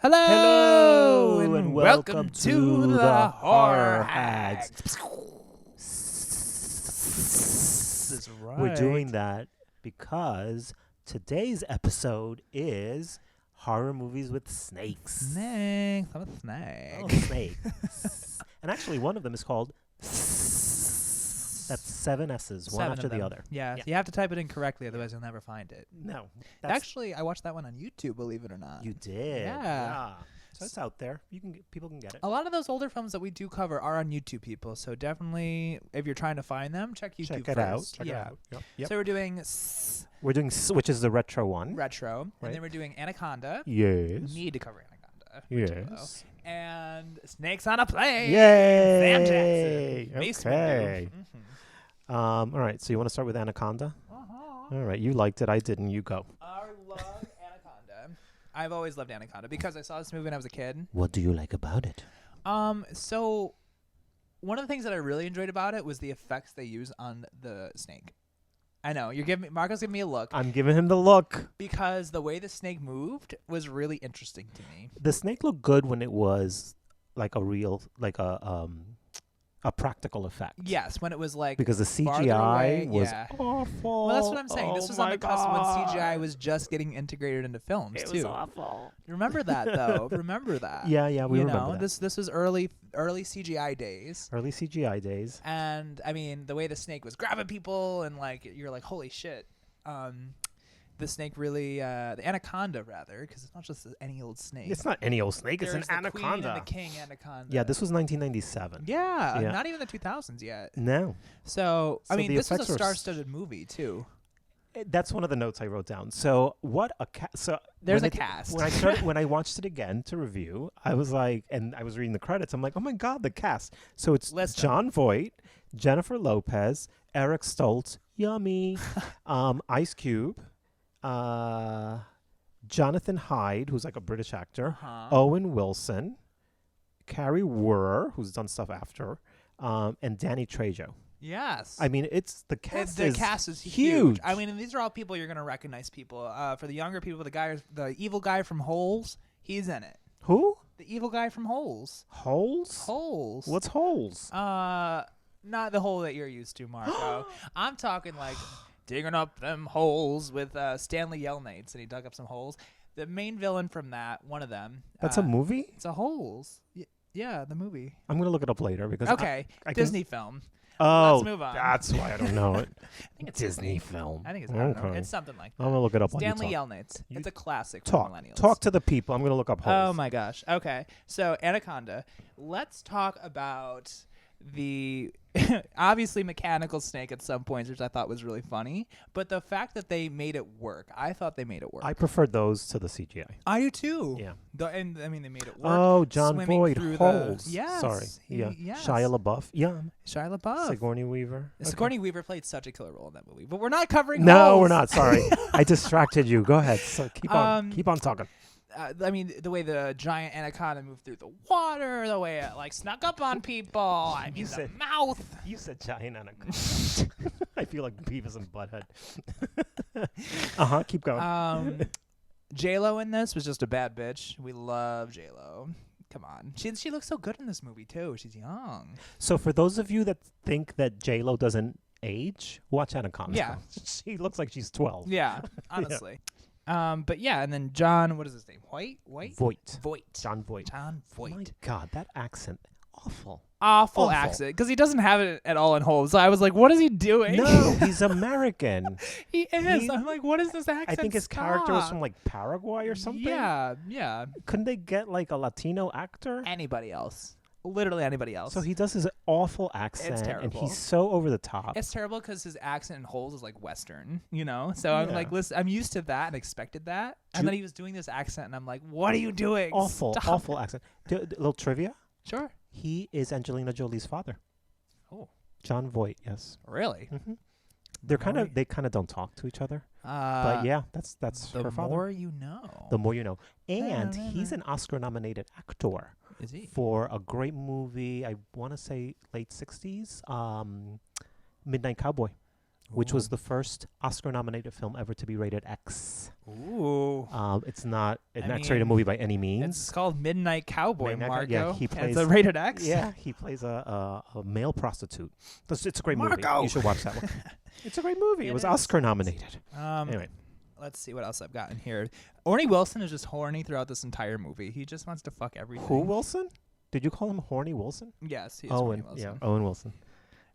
Hello, and welcome to the Horror Hags. That's right. We're doing that because today's episode is horror movies with snakes. Snakes. I'm a snake. Oh, snakes. And actually, one of them is called... That's 7 S's, one after the other. Yeah, so you have to type it in correctly, otherwise you'll never find it. No. Actually, I watched that one on YouTube, believe it or not. You did. Yeah. So it's out there. People can get it. A lot of those older films that we do cover are on YouTube, people. So definitely, if you're trying to find them, check YouTube Check it out. first. Check it out. Yep. So we're doing which is the retro one. retro, Right. and then we're doing Anaconda. Yes. We need to cover Anaconda. Yes. And Snakes on a Plane. Yay! Sam Jackson. Mace Okay. Windu. Mhm. All right. So you want to start with Anaconda? All right. You liked it. I didn't. You go. I love Anaconda. I've always loved Anaconda because I saw this movie when I was a kid. What do you like about it? So one of the things that I really enjoyed about it was the effects they use on the snake. I know Marco's giving me a look I'm giving him the look. because the way the snake moved was really interesting to me. The snake looked good when it was like a practical effect. Yes, when it was like Because the farther CGI away, was yeah. awful. Well, that's what I'm saying. This was on the cusp when CGI God. was just getting integrated into films It too. was awful. Remember that though. Remember that. Yeah, we you remember know, that. This was early CGI days. Early CGI days. And I mean, the way the snake was grabbing people and like you're like, holy shit. The snake really, the anaconda rather, because it's not just any old snake. It's not any old snake. There's it's an the queen anaconda. and the king anaconda. Yeah, this was 1997. Yeah, Yeah. not even the 2000s yet. No. So I So mean, the this was effects a were star-studded movie too. That's one of the notes I wrote down. So what a so There's when a cast. when I watched it again to review, I was like, and I was reading the credits. I'm like, oh my god, the cast. So it's List 'em. John Voight, Jennifer Lopez, Eric Stoltz, yummy, Ice Cube, Jonathan Hyde, who's like a British actor, Uh-huh. Owen Wilson, Carrie Werner, who's done stuff after, and Danny Trejo. Yes. I mean, the cast the is cast is huge. I mean, and these are all people you're gonna recognize. People. For the younger people, the evil guy from Holes, he's in it. Who? The evil guy from Holes. Holes? Holes. What's holes? Not the hole that you're used to, Marco. I'm talking like digging up them holes with Stanley Yelnates, and he dug up some holes. The main villain from that, one of them. That's a movie? It's a Holes. Yeah, the movie. I'm going to look it up later because Okay, I Disney film. Oh, Let's move on. that's why I don't know it. I think it's Disney film. I think it's I don't know. Okay. It's something like that. I'm going to look it up Stanley while you Yelnates. You It's a classic talk. for millennials. Talk to the people. I'm going to look up holes. Oh my gosh. Okay. So Anaconda. Let's talk about the obviously mechanical snake at some points, which I thought was really funny. But the fact that they made it work, I thought they made it work. I preferred those to the CGI. I do too. Yeah. And I mean, they made it work. Oh, John Swimming Boyd, through holes. Yes. Sorry. Yeah. Yes. Shia LaBeouf. Yeah. Shia LaBeouf. Sigourney Weaver. Sigourney Weaver played such a killer role in that movie. But we're not covering No, Holes. we're not. Sorry. I distracted you. Go ahead. So keep on talking. I mean, the way the giant anaconda moved through the water, the way it like snuck up on people. I mean, the mouth. You said giant anaconda. I feel like Beavis and Butthead. Keep going. J-Lo in this was just a bad bitch. We love J-Lo. Come on. She looks so good in this movie, too. She's young. So for those of you that think that J-Lo doesn't age, watch Anaconda. Yeah. She looks like she's 12. Yeah, honestly. But yeah, and then John, what is his name? Voight. Voight. John Voight. John Voight. My God, that accent, awful. Awful accent. Because he doesn't have it at all in Holes. So I was like, what is he doing? No, he's American. He is. I'm like, what is this accent? I think his character was from like Paraguay or something. Yeah. Couldn't they get like a Latino actor? Anybody else. Literally anybody else. So he does his awful accent. It's terrible. And he's so over the top. It's terrible because his accent in Holes is like Western, you know? So I'm Yeah. like, listen, I'm used to that and expected that. And then he was doing this accent, and I'm like, what are you doing? Awful accent. A little trivia. Sure. He is Angelina Jolie's father. Oh. John Voight, yes. Really? Mm-hmm. They kind of don't talk to each other. But yeah, that's the her father. more you know. The more you know. And he's an Oscar-nominated actor. Is he? For a great movie, I want to say late 60s, Midnight Cowboy. which was the first Oscar-nominated film ever to be rated X. Ooh. It's not an X-rated movie by any means. It's called Midnight Cowboy, Marco. Yeah, he plays. It's a rated X. Yeah, he plays a male prostitute. It's a great movie. Marco! You should watch that one. It's a great movie. It was Oscar-nominated. Anyway. Let's see what else I've got in here. Orny Wilson is just horny throughout this entire movie. He just wants to fuck everything. Who, Wilson? Did you call him Horny Wilson? Yes, he is Owen. Horny Wilson. Yeah, Owen Wilson.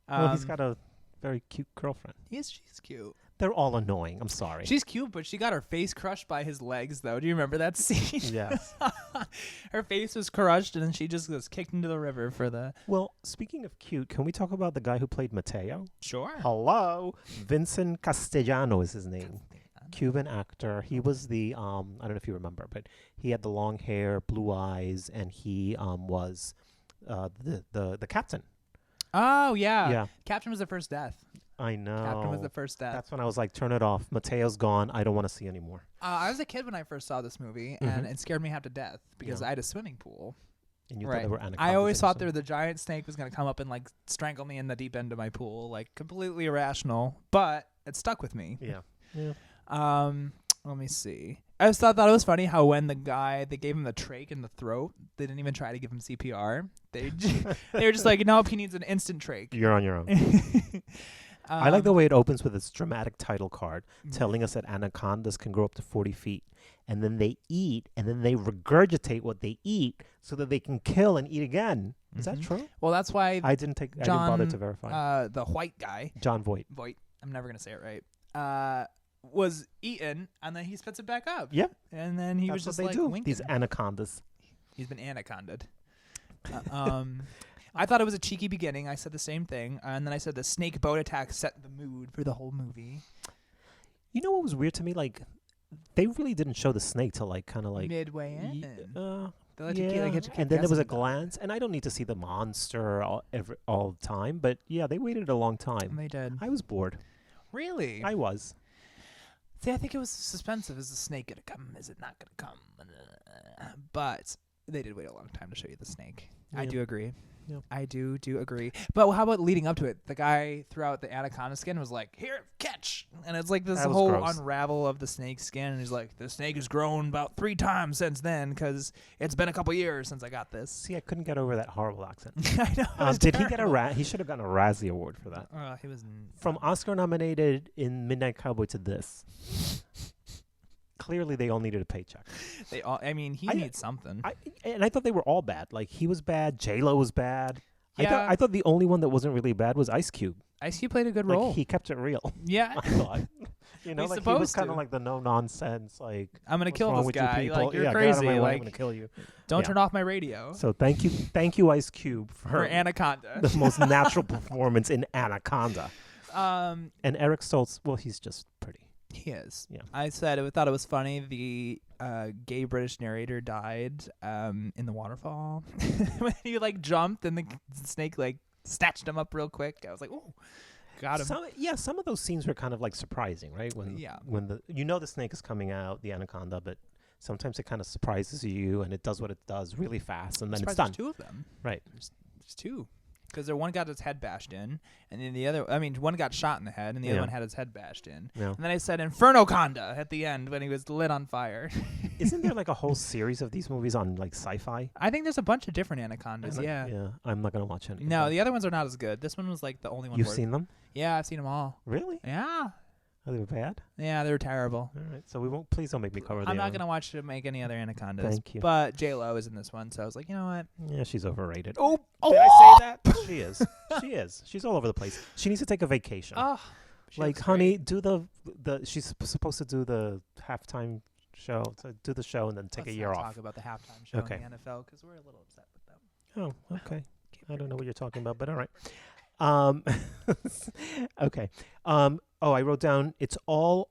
Well, he's got a very cute girlfriend. She's cute. They're all annoying. I'm sorry. She's cute, but she got her face crushed by his legs, though. Do you remember that scene? Yes. Her face was crushed, and then she just was kicked into the river for the... Well, speaking of cute, can we talk about the guy who played Mateo? Sure. Hello. Vincent Castellano is his name. Cuban actor. He was the, I don't know if you remember, but he had the long hair, blue eyes, and he was the captain. Oh, yeah. Yeah. Captain was the first death. I know. Captain was the first death. That's when I was like, turn it off. Mateo's gone. I don't want to see anymore. I was a kid when I first saw this movie, and it scared me half to death because I had a swimming pool. And you thought they were anacondas. I always thought the giant snake was going to come up and like strangle me in the deep end of my pool, like completely irrational, but it stuck with me. Yeah. Yeah. Let me see. I just thought it was funny how when they gave him the trach in the throat, they didn't even try to give him CPR. They were just like, nope, he needs an instant trach. You're on your own. I like the way it opens with its dramatic title card telling us that anacondas can grow up to 40 feet. And then they eat, and then they regurgitate what they eat so that they can kill and eat again. Is that true? Well, that's why I didn't bother to verify. The white guy. John Voight. I'm never going to say it right. Was eaten, and then he spits it back up. Yep. And then he was just like winking. These anacondas. He's been anaconda'd. I thought it was a cheeky beginning. I said the same thing. And then I said the snake boat attack set the mood for the whole movie. You know what was weird to me? Like, they really didn't show the snake till like kind of like midway in. And then there was a glance, and I don't need to see the monster all the time, but yeah, they waited a long time. They did. I was bored. Really? I was. See, I think it was suspensive. Is the snake gonna come? Is it not gonna come? But they did wait a long time to show you the snake. Yeah. I do agree. Yeah. I do agree. But how about leading up to it? The guy throughout the anaconda skin was like, "Here, catch!" And it's like this whole unravel of the snake skin. And he's like, "The snake has grown about 3 times since then because it's been a couple years since I got this." See, I couldn't get over that horrible accent. I know. Did he get a He should have gotten a Razzie Award for that. He was from Oscar nominated in Midnight Cowboy to this. Clearly, they all needed a paycheck. He needs something. I thought they were all bad. Like, he was bad. J-Lo was bad. Yeah. I thought the only one that wasn't really bad was Ice Cube. Ice Cube played a good role. He kept it real. Yeah. I thought. He was kind of like the no-nonsense, like, I'm going to kill this guy. Like, you're crazy. I'm going to kill you. Don't turn off my radio. So thank you, Ice Cube, for Anaconda. The most natural performance in Anaconda. And Eric Stoltz, well, he's just pretty. He is. Yeah. I thought it was funny. The gay British narrator died in the waterfall when he like jumped and the snake like snatched him up real quick. I was like, "Oh, got him." Some of those scenes were kind of like surprising, right? When the snake is coming out, the anaconda, but sometimes it kind of surprises you and it does what it does really fast, and then it's done. There's 2 of them, right? There's 2. Because one got his head bashed in, and then the other, one got shot in the head, and the other one had his head bashed in. Yeah. And then I said Infernoconda at the end when he was lit on fire. Isn't there like a whole series of these movies on like Sci-Fi? I think there's a bunch of different anacondas, Yeah, I'm not going to watch any. No, the other ones are not as good. This one was like the only one. You've seen them? Yeah, I've seen them all. Really? Yeah. Are they bad? Yeah, they were terrible. All right, so please don't make me cover them. I'm not going to watch to make any other anacondas. Thank you. But J-Lo is in this one, so I was like, you know what? Yeah, she's overrated. Oh, did I say that? She is. She is. She's all over the place. She needs to take a vacation. Oh, like, honey, do the she's supposed to do the halftime show. So do the show and then take a year off. Let's talk about the halftime show in the NFL because we're a little upset with them. Oh, okay. I don't know what you're talking about, but all right. Okay. I wrote down it's all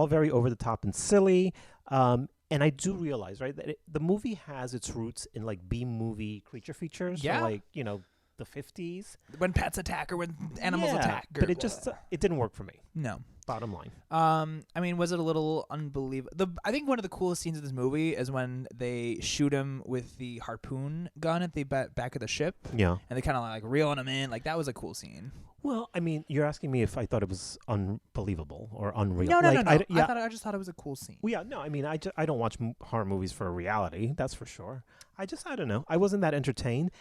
very over the top and silly. And I do realize, right, that the movie has its roots in like B-movie creature features. Yeah. So, like, the 50s. When pets attack or when animals attack. But it didn't work for me. No. Bottom line. Was it a little unbelievable? I think one of the coolest scenes of this movie is when they shoot him with the harpoon gun at the back of the ship. Yeah. And they kind of like reeling him in. Like, that was a cool scene. Well, I mean, you're asking me if I thought it was unbelievable or unreal. No. Yeah. I just thought it was a cool scene. Well, yeah, no, I mean, I don't watch horror movies for reality, that's for sure. I don't know. I wasn't that entertained.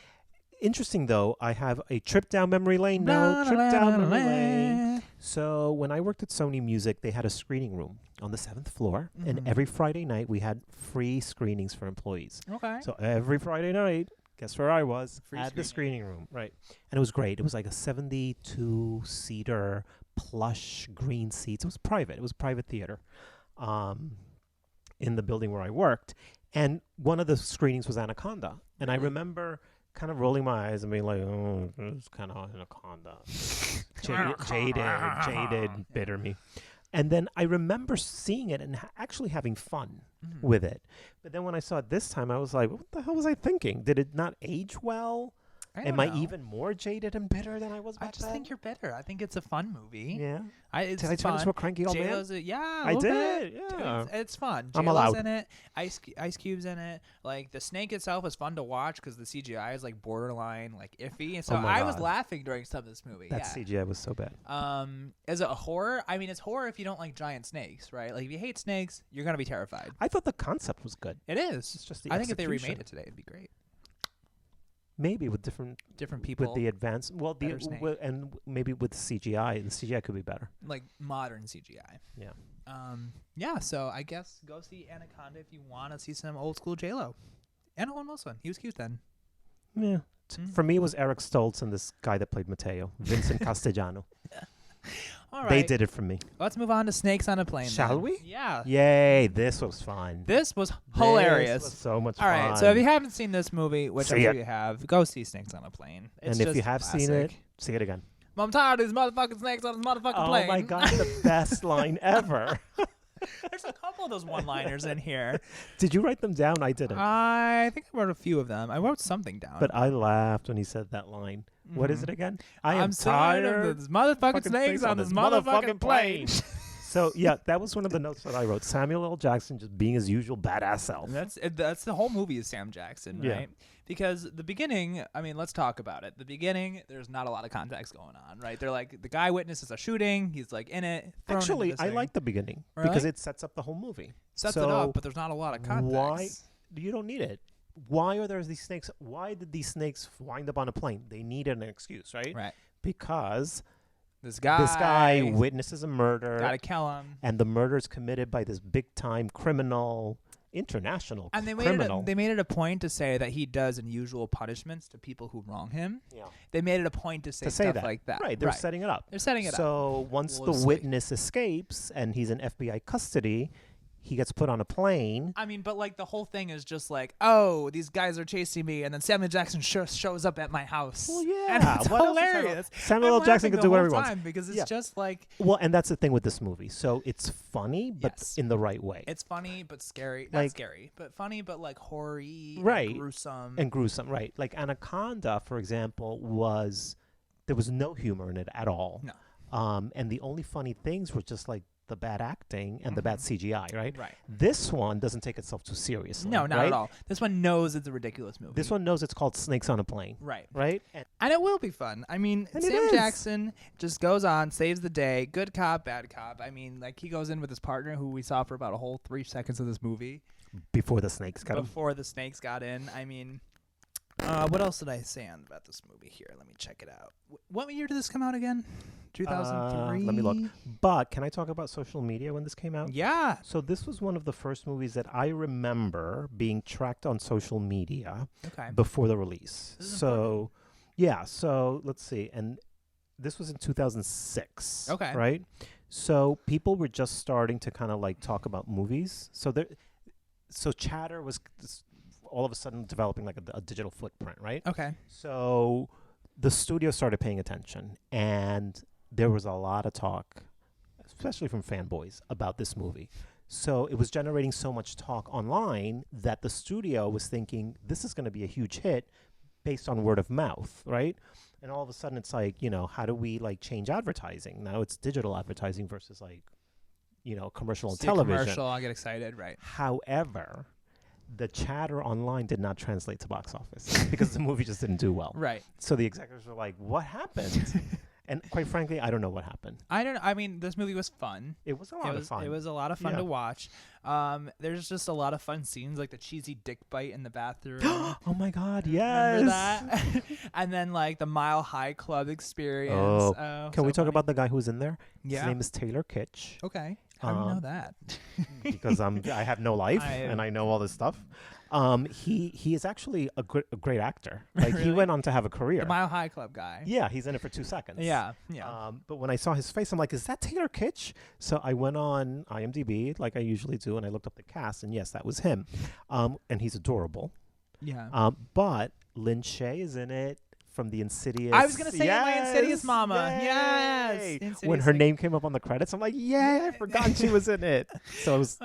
Interesting, though, I have a trip down memory lane. No, trip down memory lane. So when I worked at Sony Music, they had a screening room on the 7th floor, and every Friday night we had free screenings for employees. Okay. So every Friday night, guess where I was? Free At the screening. screening room, right. And it was great. It was like a 72-seater plush green seats. It was private. It was private theater in the building where I worked. And one of the screenings was Anaconda. And I remember kind of rolling my eyes and being like, oh, it's kind of Anaconda. Jaded, bitter me. And then I remember seeing it and actually having fun with it. But then when I saw it this time, I was like, what the hell was I thinking? Did it not age well? Am I even more jaded and bitter than I was back then? I just think you're better. I think it's a fun movie. Yeah. It's did I turn into a cranky old man? I did. Yeah. It's fun. I'm J-Lo's allowed. in it. Ice Cube's in it. Like the snake itself is fun to watch because the CGI is like borderline like iffy. And so I was laughing during some of this movie. That CGI was so bad. Is it a horror? I mean, it's horror if you don't like giant snakes, right? Like if you hate snakes, you're gonna be terrified. I thought the concept was good. It is. It's just the I think if they execution. remade it today, it'd be great. Maybe with different people with the advanced, and maybe with CGI. The CGI could be better. Like modern CGI. Yeah. So I guess go see Anaconda if you want to see some old school J-Lo. And Owen Wilson. He was cute then. Yeah. For me, it was Eric Stoltz and this guy that played Mateo, Vincent Castellano. All right. They did it for me. Let's move on to Snakes on a Plane. Shall then. we? Yeah. Yay, this was fun. This was hilarious. This was so much All fun. right, so if you haven't seen this movie, which I'm See sure it. you have, go see Snakes on a Plane. It's and if just you have classic. seen it, see it again. I'm tired of these motherfucking snakes on this motherfucking plane. Oh my God, the best line ever. There's a couple of those one-liners in here. Did you write them down? I didn't. I think I wrote a few of them. I wrote something down. But I laughed when he said that line. What is it again? I'm tired of these motherfucking snakes on this motherfucking plane. So, yeah, that was one of the notes that I wrote. Samuel L. Jackson just being his usual badass self. That's the whole movie is Sam Jackson, right? Yeah. Because the beginning, I mean, let's talk about it. The beginning, there's not a lot of context going on, right? They're like, the guy witnesses a shooting. He's like in it. Actually, I like the beginning because it sets up the whole movie. Sets it up, but there's not a lot of context. Why? You don't need it. Why are there these snakes? Why did these snakes wind up on a plane? They needed an excuse, right? Right. Because this guy witnesses a murder. Gotta kill him. And the murder is committed by this big-time criminal, international and criminal. They made it a point to say that he does unusual punishments to people who wrong him. Yeah. They made it a point to say stuff like that. Right. They're setting it up. They're setting it up. So once the witness escapes and he's in FBI custody, he gets put on a plane. I mean, but like the whole thing is just like, oh, these guys are chasing me, and then Samuel Jackson shows up at my house. Well, yeah, and it's hilarious. Samuel L. Jackson can do whatever he wants because it's just like. Well, and that's the thing with this movie. So it's funny, but in the right way. It's funny but scary. Not scary, but funny, but like horror-y, right? And gruesome, right? Like Anaconda, for example, there was no humor in it at all. No. And the only funny things were just like the bad acting and the bad CGI, right? Right. This one doesn't take itself too seriously. No, not at all. This one knows it's a ridiculous movie. This one knows it's called Snakes on a Plane. Right. Right? And it will be fun. I mean, Sam Jackson just goes on, saves the day, good cop, bad cop. I mean, like he goes in with his partner who we saw for about a whole 3 seconds of this movie. Before the snakes got in. I mean, what else did I say about this movie here? Let me check it out. What year did this come out again? 2003? Let me look. But can I talk about social media when this came out? Yeah. So this was one of the first movies that I remember being tracked on social media before the release. So, yeah. So let's see. And this was in 2006. Okay. Right? So people were just starting to kind of like talk about movies. So Chatter was all of a sudden developing like a digital footprint, right? Okay. So the studio started paying attention, and there was a lot of talk, especially from fanboys, about this movie. So it was generating so much talk online that the studio was thinking, this is going to be a huge hit based on word of mouth, right? And all of a sudden it's like, how do we like change advertising? Now it's digital advertising versus like, commercial and television. Commercial, I get excited, right. However, the chatter online did not translate to box office because the movie just didn't do well. Right. So the executives were like, what happened? And quite frankly, I don't know what happened. I don't know. I mean, this movie was fun. It was a lot of fun. It was a lot of fun to watch. There's just a lot of fun scenes, like the cheesy dick bite in the bathroom. Oh my God, yes. Remember that? And then like the Mile High Club experience. Can we talk about the guy who's in there? Yeah. His name is Taylor Kitsch. Okay. How do you know that? Because I have no life and I know all this stuff. He is actually a great actor. Like Really? he went on to have a career. The Mile High Club guy. Yeah, he's in it for 2 seconds. Yeah. But when I saw his face, I'm like, is that Taylor Kitsch? So I went on IMDb, like I usually do, and I looked up the cast, and yes, that was him. And he's adorable. Yeah. But Lynn Shay is in it from the Insidious. I was gonna say my Insidious mama. Yay! Yes. Insidious When her name came up on the credits, I'm like, yay! I forgot she was in it. So I was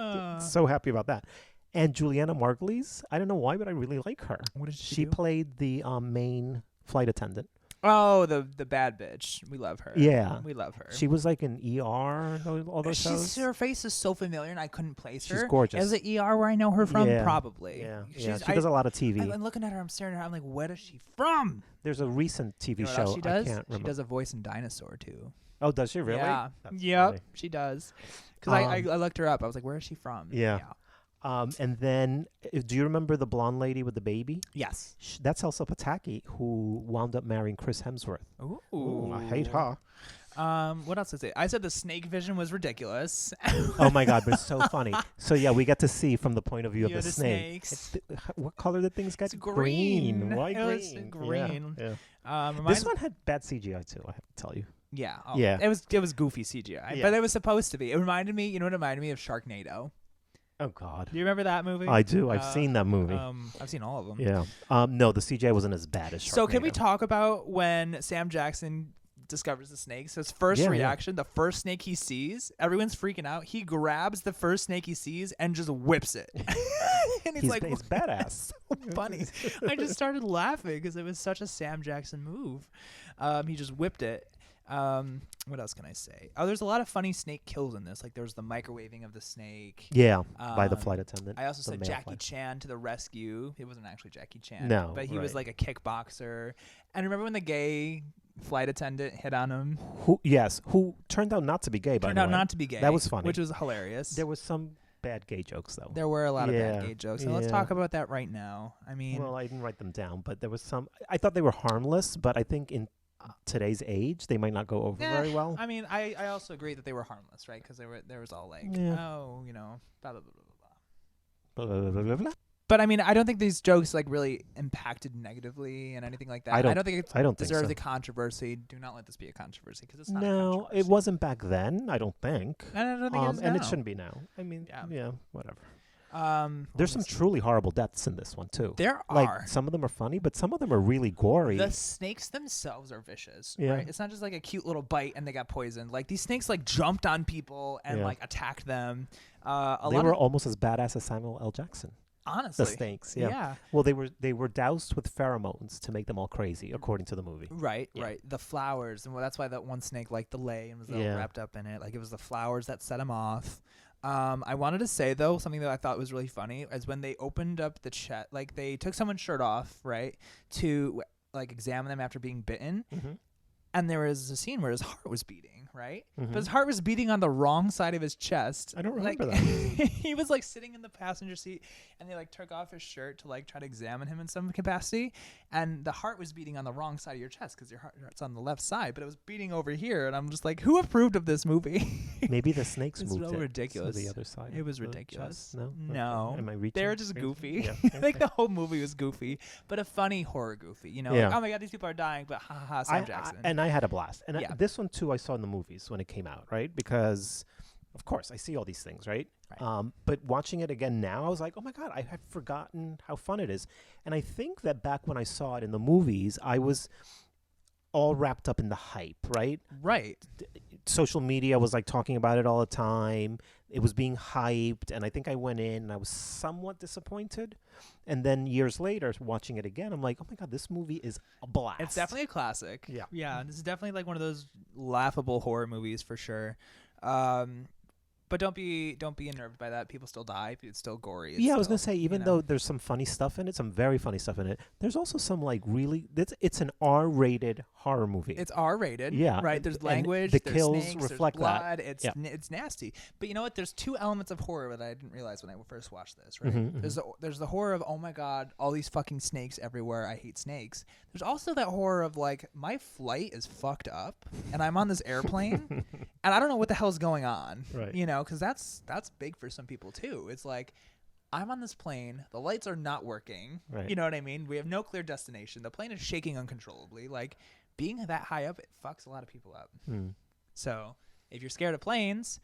so happy about that. And Juliana Margulies, I don't know why, but I really like her. What did she She do? played the main flight attendant. Oh, the bad bitch. We love her. Yeah. We love her. She was like in ER, all those shows. Her face is so familiar, and I couldn't place her. She's gorgeous. Is it ER where I know her from? Yeah. Probably. Yeah. She She's- does a lot of TV. I'm looking at her. I'm staring at her. I'm like, where is she from? There's a recent TV You know what show. else she does? I can't She remember. does a voice in Dinosaur too. Oh, does she really? Yeah. That's Yep. funny. She does. Because I looked her up. I was like, where is she from? Yeah. And then, do you remember the blonde lady with the baby? Yes. That's Elsa Pataki, who wound up marrying Chris Hemsworth. Ooh. I hate her. What else did I say? I said the snake vision was ridiculous. Oh my God, but it's so funny. So yeah, we get to see from the point of view of Yeah, the the snake. snakes. What color did things get? It's green. Why It was green? green. Yeah. This one had bad CGI too, I have to tell you. Yeah. Yeah. It was goofy CGI, Yeah. but it was supposed to be. It reminded me. You know what it reminded me of? Sharknado. Oh God. Do you remember that movie? I do. I've seen that movie. I've seen all of them. Yeah. No, the CGI wasn't as bad as Sharknado. So can we talk about when Sam Jackson discovers the snakes? His first reaction, the first snake he sees, everyone's freaking out. He grabs the first snake he sees and just whips it. And he's like, he's badass. so funny. I just started laughing because it was such a Sam Jackson move. He just whipped it. What else can I say? Oh, there's a lot of funny snake kills in this. Like there was the microwaving of the snake. Yeah, by the flight attendant. I also said male Jackie flight. Chan to the rescue. It wasn't actually Jackie Chan. No, but he was right. like a kickboxer. And remember when the gay flight attendant hit on him? Who turned out not to be gay, by Turned the out way. not to be gay. That was funny. Which was hilarious. There was some bad gay jokes, though. There were a lot of bad gay jokes. And let's Yeah. talk about that right now. I mean, Well, I didn't write them down, but there was some. I thought they were harmless, but I think in today's age, they might not go over very well. I mean, I also agree that they were harmless, right? Because there was all like, oh, you know, blah, blah, blah, blah, blah. Blah, blah, blah, blah, blah. But I mean, I don't think these jokes like really impacted negatively and anything like that. I don't think it I don't think deserves so. a controversy. Do not let this be a controversy because it's not. a No, controversy. it wasn't back then. I don't think. And I don't think it is and now. it shouldn't be now. I mean, Yeah. yeah, whatever. What There's some was it? truly horrible deaths in this one too. There Like are. some of them are funny, but some of them are really gory. The snakes themselves are vicious. Yeah. Right? It's not just like a cute little bite and they got poisoned. Like these snakes like jumped on people and Yeah. like attacked them. They Lot were of, almost as badass as Samuel L. Jackson. honestly. The snakes, yeah. Yeah. Well, they were doused with pheromones to make them all crazy, according to the movie. Right, Yeah. right. The flowers, and that's why that one snake liked the lay and was all Yeah. wrapped up in it. Like it was the flowers that set him off. I wanted to say though something that I thought was really funny is when they opened up the chest, like they took someone's shirt off, right, to like examine them after being bitten, Mm-hmm. and there was a scene where his heart was beating, right, Mhm. but his heart was beating on the wrong side of his chest. I don't Like, remember that. he was like sitting in the passenger seat, and they like took off his shirt to like try to examine him in some capacity, and the heart was beating on the wrong side of your chest because your heart's on the left side, but it was beating over here, and I'm just like, who approved of this movie? Maybe the snakes It's moved so it ridiculous. to the other side. It was of the ridiculous. chest? No. No. Okay. Am I reaching? They were just goofy. Yeah. I think the whole movie was goofy, but a funny horror goofy. You know, Yeah. like, oh my god, these people are dying, but ha ha ha, Sam Jackson. and I had a blast. And Yeah. this one too, I saw in the movies when it came out, right? Because, of course, I see all these things, right? Right. But watching it again now, I was like, oh my god, I had forgotten how fun it is. And I think that back when I saw it in the movies, I was all wrapped up in the hype, right? Right. Social media was like talking about it all the time. It was being hyped, and I think I went in and I was somewhat disappointed. And then years later, watching it again, I'm like, oh my god, this movie is a blast. It's definitely a classic. Yeah. This is definitely like one of those laughable horror movies for sure. But don't be unnerved by that. People still die. It's still gory. It's Yeah, I was still, gonna say, even though there's some funny stuff in it, some very funny stuff in it, there's also some like really it's an R-rated horror movie. it's R-rated. Yeah, right. There's and language. the there's kills snakes, reflect there's that. blood. It's Yeah. it's nasty. But you know what? There's two elements of horror that I didn't realize when I first watched this. Right. Mhm, There's the horror of, oh my god, all these fucking snakes everywhere. I hate snakes. There's also that horror of like, my flight is fucked up and I'm on this airplane and I don't know what the hell's going on. Right. You know, because that's big for some people too. It's like, I'm on this plane, the lights are not working. Right. You know what I mean? We have no clear destination. The plane is shaking uncontrollably. Like, being that high up, it fucks a lot of people up. So if you're scared of planes,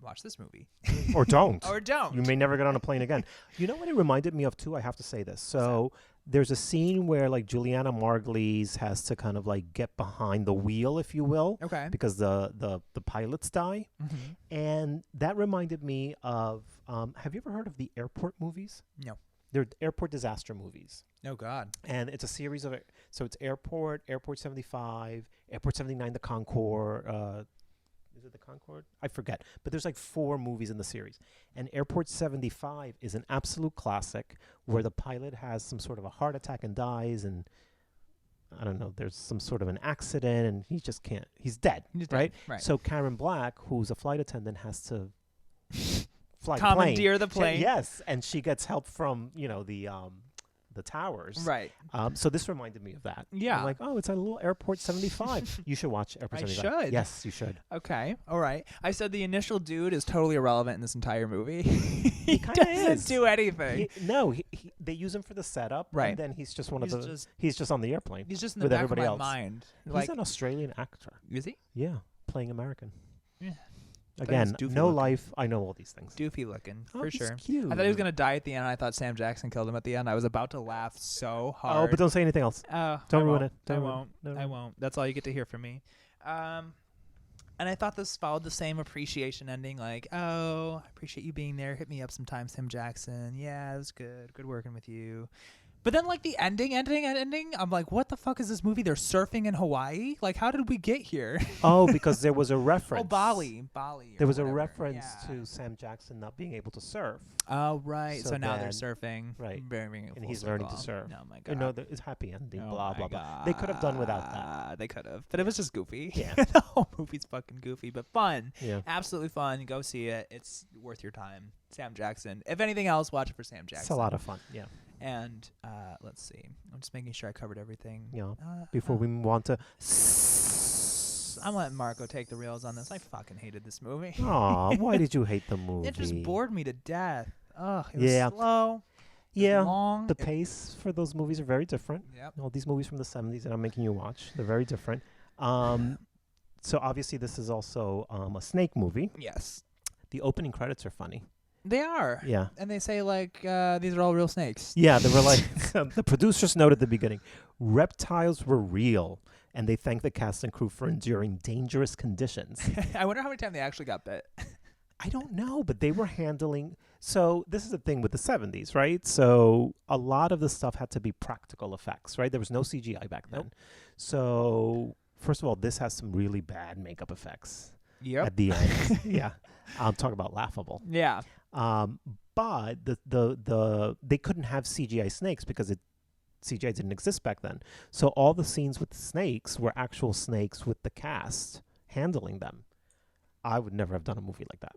watch this movie. Or don't. Or don't. You may never get on a plane again. You know what it reminded me of too? I have to say this. So there's a scene where like Juliana Margulies has to kind of like get behind the wheel, if you will, Okay. because the pilots die, and that reminded me of. Have you ever heard of the airport movies? No. They're airport disaster movies. Oh God. And it's a series of so it's Airport 75, Airport 79, the Concorde. Is it the Concorde? I forget. But there's like 4 movies in the series. And Airport 75 is an absolute classic where the pilot has some sort of a heart attack and dies, and I don't know, there's some sort of an accident and he just can't. He's dead, right? Right. So Karen Black, who's a flight attendant, has to fly Commandeer the plane. Yes, and she gets help from, the towers. Right. So this reminded me of that. Yeah. I'm like, oh, it's a little Airport 75. You should watch Airport I 75. should. Yes, you should. Okay. All right. I said the initial dude is totally irrelevant in this entire movie. He kinda doesn't is. do anything. They use him for the setup, Right. and then he's just He's he's just on the airplane. He's just in the with back of everybody my else. mind. He's Like, an Australian actor. is he? Yeah, playing American. Yeah. Again, doofy no looking. life. I know all these things. Doofy looking, Oh, for he's sure. cute. I thought he was going to die at the end. I thought Sam Jackson killed him at the end. I was about to laugh so hard. Oh, but don't say anything else. Don't ruin it. I Don't ruin won't. it. No, I won't. That's all you get to hear from me. And I thought this followed the same appreciation ending. Like, oh, I appreciate you being there. Hit me up sometime, Sam Jackson. Yeah, it was good. Good working with you. But then, like, the ending, I'm like, what the fuck is this movie? They're surfing in Hawaii? Like, how did we get here? Oh, because there was a reference. Oh, Bali. There was a whatever. reference Yeah. to Sam Jackson not being able to surf. Oh, right. So So now they're then- surfing. right. Bringing it And full he's learning to circle. surf. Oh, my You God. know, it's happy ending, Oh blah, my blah, blah. They could have done without that. They could have. But it was just goofy. Yeah. The whole movie's fucking goofy, but fun. Yeah. Absolutely fun. Go see it. It's worth your time. Sam Jackson. If anything else, watch it for Sam Jackson. It's a lot of fun. Yeah. And let's see. I'm just making sure I covered everything. Yeah. Before we move on to. I'm letting Marco take the rails on this. I fucking hated this movie. Aw, why did you hate the movie? It just bored me to death. Ugh, it was Yeah. slow. It was Yeah. long. The pace for those movies are very different. Yep. All these movies from the 70s that I'm making you watch, they're very different. So obviously this is also a snake movie. Yes. The opening credits are funny. They are. Yeah. And they say, like, these are all real snakes. Yeah, they were like, the producers noted at the beginning, reptiles were real, and they thanked the cast and crew for enduring dangerous conditions. I wonder how many times they actually got bit. I don't know, but they were handling. So this is the thing with the 70s, right? So a lot of the stuff had to be practical effects, right? There was no CGI back then. Nope. So first of all, this has some really bad makeup effects Yep. at the end. Yeah, I'm talking about laughable. Yeah. But the they couldn't have CGI snakes because CGI didn't exist back then. So all the scenes with the snakes were actual snakes with the cast handling them. I would never have done a movie like that.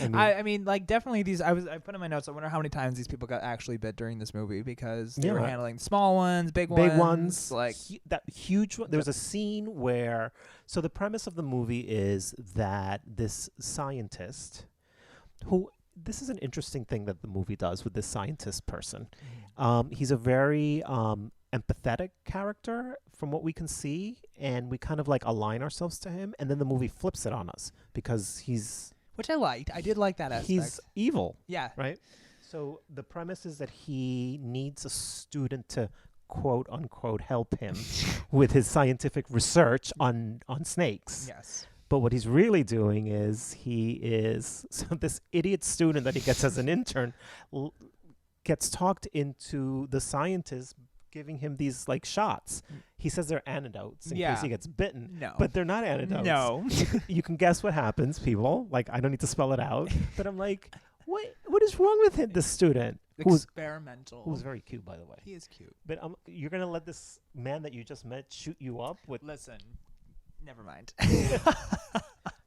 I mean, like, definitely these. I put in my notes. I wonder how many times these people got actually bit during this movie because they were Yeah. handling small ones, big ones, like that huge one. There was a scene where, so the premise of the movie is that this scientist, who, this is an interesting thing that the movie does with this scientist person. He's a very empathetic character from what we can see, and we kind of like align ourselves to him, and then the movie flips it on us because which I liked. I did like that aspect. he's evil. Yeah. Right? So the premise is that he needs a student to quote unquote help him with his scientific research on snakes. Yes. But what he's really doing is so this idiot student that he gets as an intern gets talked into the scientist giving him these like shots. He says they're antidotes in Yeah. case he gets bitten. No. But they're not antidotes. No. You can guess what happens, people. Like, I don't need to spell it out. But I'm like, what is wrong with him, this student? Experimental. Who was very cute, by the way. He is cute. But you're going to let this man that you just met shoot you up with... Listen, never mind.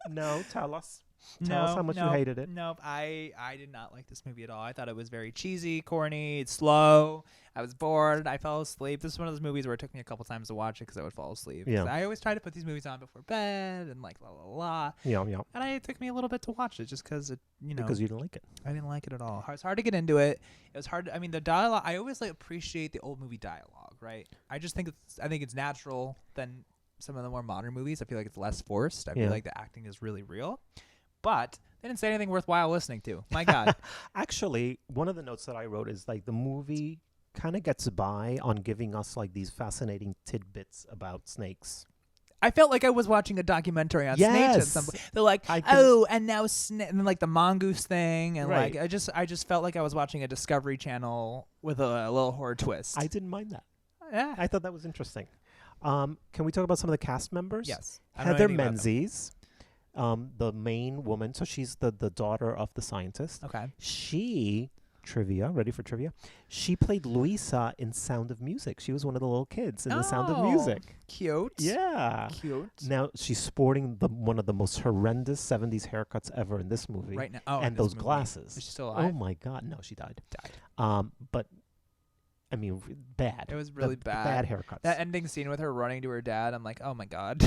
No, tell us. Tell us how much you hated it. Nope. I did not like this movie at all. I thought it was very cheesy, corny, it's slow. I was bored. I fell asleep. This is one of those movies where it took me a couple times to watch it because I would fall asleep. Yeah. I always try to put these movies on before bed and like la la la. Yeah, yeah. And it took me a little bit to watch it just because it, Because you didn't like it. I didn't like it at all. It was hard to get into it. It was hard. I mean, the dialogue. I always like appreciate the old movie dialogue, right? I just think it's natural than some of the more modern movies. I feel like it's less forced. I feel like the acting is really real. But they didn't say anything worthwhile listening to. My God. Actually, one of the notes that I wrote is like the movie kind of gets by on giving us like these fascinating tidbits about snakes. I felt like I was watching a documentary on snakes at some point. They're like, and now and then like the mongoose thing, and like I just felt like I was watching a Discovery Channel with a little horror twist. I didn't mind that. Yeah, I thought that was interesting. Can we talk about some of the cast members? Yes, Heather Menzies, the main woman. So she's the daughter of the scientist. Okay. She ready for trivia? She played Louisa in Sound of Music. She was one of the little kids in The Sound of Music. Cute. Yeah. Cute. Now she's sporting one of the most horrendous 70s haircuts ever in this movie. Right now. Oh, and those glasses. Is she still alive? Oh my God. No, she died. But I mean, bad. It was really bad. Bad haircuts. That ending scene with her running to her dad, I'm like, oh my God.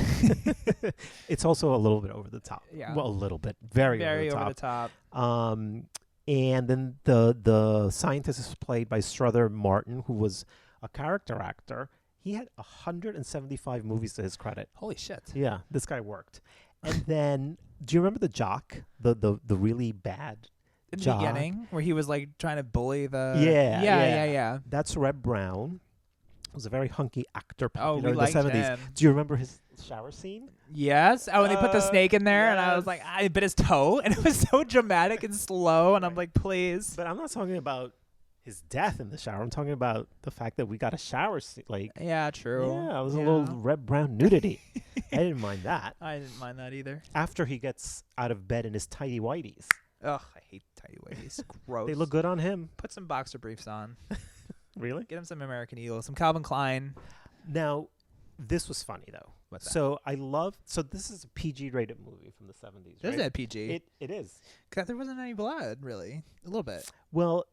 It's also a little bit over the top. Yeah. Well, a little bit. Very over the top. And then the scientist is played by Strother Martin, who was a character actor. He had 175 movies to his credit. Holy shit. Yeah, this guy worked. And then, do you remember the jock? The really bad in the jock? beginning, where he was like trying to bully the... Yeah. That's Reb Brown. He was a very hunky actor popular in the 70s. Him. Do you remember his shower scene? Yes. Oh, and they put the snake in there, and I was yes. like, I bit his toe, and it was so dramatic and slow, and I'm like, please. But I'm not talking about his death in the shower. I'm talking about the fact that we got a shower scene. Like, yeah, true. Yeah, it was a little Reb Brown nudity. I didn't mind that. I didn't mind that either. After he gets out of bed in his tidy whities. Ugh, I hate tidy whities. Gross. They look good on him. Put some boxer briefs on. Really? Get him some American Eagle, some Calvin Klein. Now, this was funny though. What's that? So this is a PG-rated movie from the 70s. This right? is PG. It is. There wasn't any blood, really. A little bit. Well,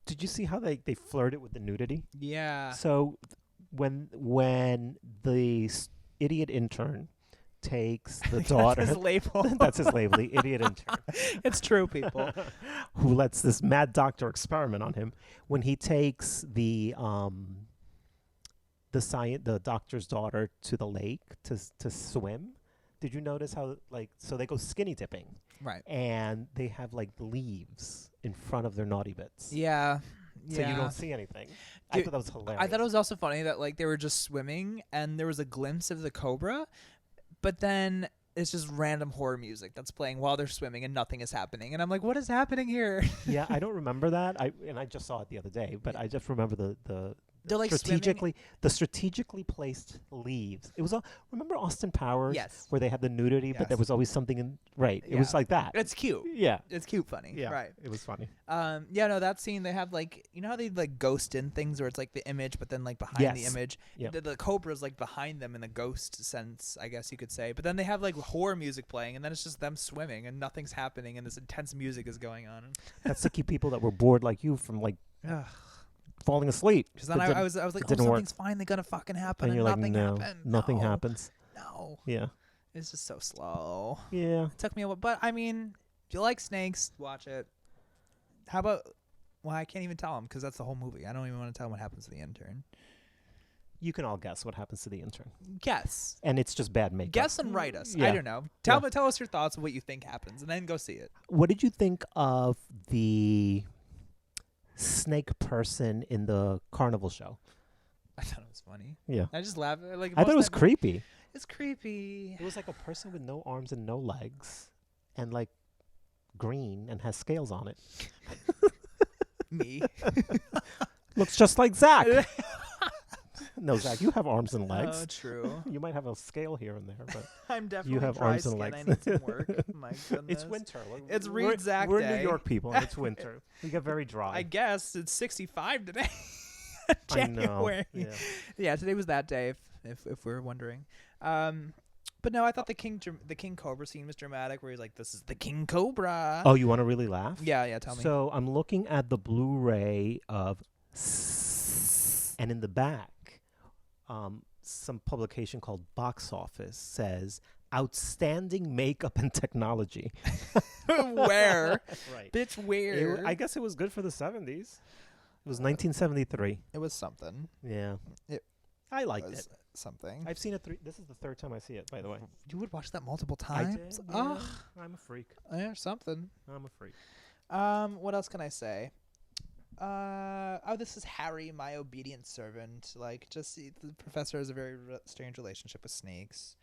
did you see how they flirted with the nudity? Yeah. So when the idiot intern takes the daughter. That's his label. That's his label, the idiot intern. It's true, people. Who lets this mad doctor experiment on him. When he takes the doctor's daughter to the lake to swim, did you notice how so they go skinny dipping? Right. And they have like leaves in front of their naughty bits. Yeah. So you don't see anything. Dude, I thought that was hilarious. I thought it was also funny that they were just swimming and there was a glimpse of the cobra, but then it's just random horror music that's playing while they're swimming and nothing is happening. And I'm like, what is happening here? Yeah, I don't remember that. I just saw it the other day, but I just remember the they're strategically placed leaves. It was remember Austin Powers? Yes. Where they had the nudity, but there was always something in right. Yeah. It was like that. It's cute. Yeah. It's cute funny. Yeah. Right. It was funny. That scene they have you know how they ghost in things where it's like the image but then behind the image. Yep. The cobra's behind them in the ghost sense, I guess you could say. But then they have horror music playing and then it's just them swimming and nothing's happening and this intense music is going on. That's to keep people that were bored like you from falling asleep. Because then I was like, something's finally gonna fucking happen, and nothing happened. Nothing happens. No. Yeah. It's just so slow. Yeah. It took me a while, but I mean, if you like snakes, watch it. How about? Well, I can't even tell them because that's the whole movie. I don't even want to tell them what happens to the intern. You can all guess what happens to the intern. Guess. And it's just bad makeup. Guess and write us. Yeah. I don't know. Tell us your thoughts of what you think happens, and then go see it. What did you think of the snake person in the carnival show? I thought it was funny. Yeah. I just laughed. I thought it was creepy. It's creepy. It was like a person with no arms and no legs and green and has scales on it. Me. Looks just like Zach. No, Zach, you have arms and legs. Oh, true. You might have a scale here and there, but I'm definitely you have dry arms and skin. legs. I need some work. My goodness. It's winter. It's We're- Reed Zach We're Day. New York people, and it's winter. We get very dry. I guess it's 65 today. I know. January. Yeah. Yeah, today was that day. If we're wondering. But no, I thought the King Cobra scene was dramatic, where he's like, "This is the King Cobra." Oh, you want to really laugh? Yeah. Tell me. So I'm looking at the Blu-ray of, and in the back, some publication called Box Office says outstanding makeup and technology. Where? Right. Bitch, where? I guess it was good for the 70s. It was 1973. It was something. Yeah. I liked it. Something. I've seen it this is the third time I see it, by the way. You would watch that multiple I times? did. Ugh. Yeah. I'm a freak. Yeah, something. I'm a freak. What else can I say? This is Harry, my obedient servant. Like, the professor has a very strange relationship with snakes.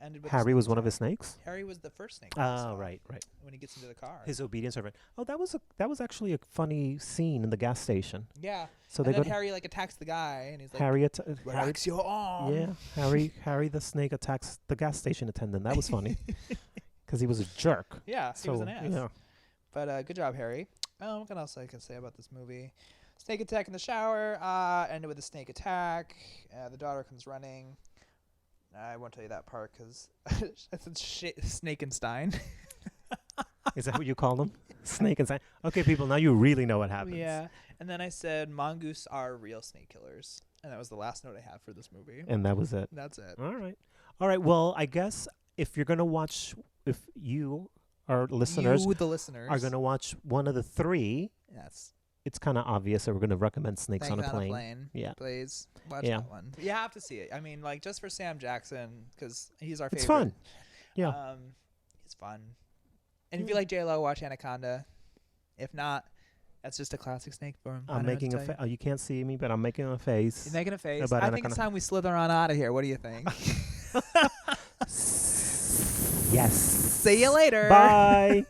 Ended with Harry was one of his snakes? Harry was the first snake. that we saw Right. When he gets into the car. His obedient servant. Oh, that was actually a funny scene in the gas station. Yeah. So And they then go Harry attacks the guy, and he's like, Harry "Relax your arm." Yeah, Harry the snake attacks the gas station attendant. That was funny because he was a jerk. Yeah, he was an ass. Yeah. But good job, Harry. What else I can say about this movie? Snake attack in the shower. Ended with a snake attack. The daughter comes running. I won't tell you that part because it's Snakenstein. Is that what you call them? Snake and Snake. Okay, people, now you really know what happens. Yeah. And then I said mongoose are real snake killers. And that was the last note I have for this movie. And that was it. That's it. All right. Well, I guess if you're gonna watch, if you, our listeners, You, the listeners, are gonna watch one of the three, Yes. it's kind of obvious that we're gonna recommend Snakes on a Plane. Yeah. Please watch Yeah. that one. You have to see it. I mean, like, just for Sam Jackson, because he's our favorite. It's fun. Yeah. It's fun. And if you like J-Lo, watch Anaconda. If not, that's just a classic snake film. I'm making a face. Oh, you can't see me, but I'm making a face. You're making a face. About I think Anaconda. it's time we slither on out of here. What do you think? Yes. See you later. Bye.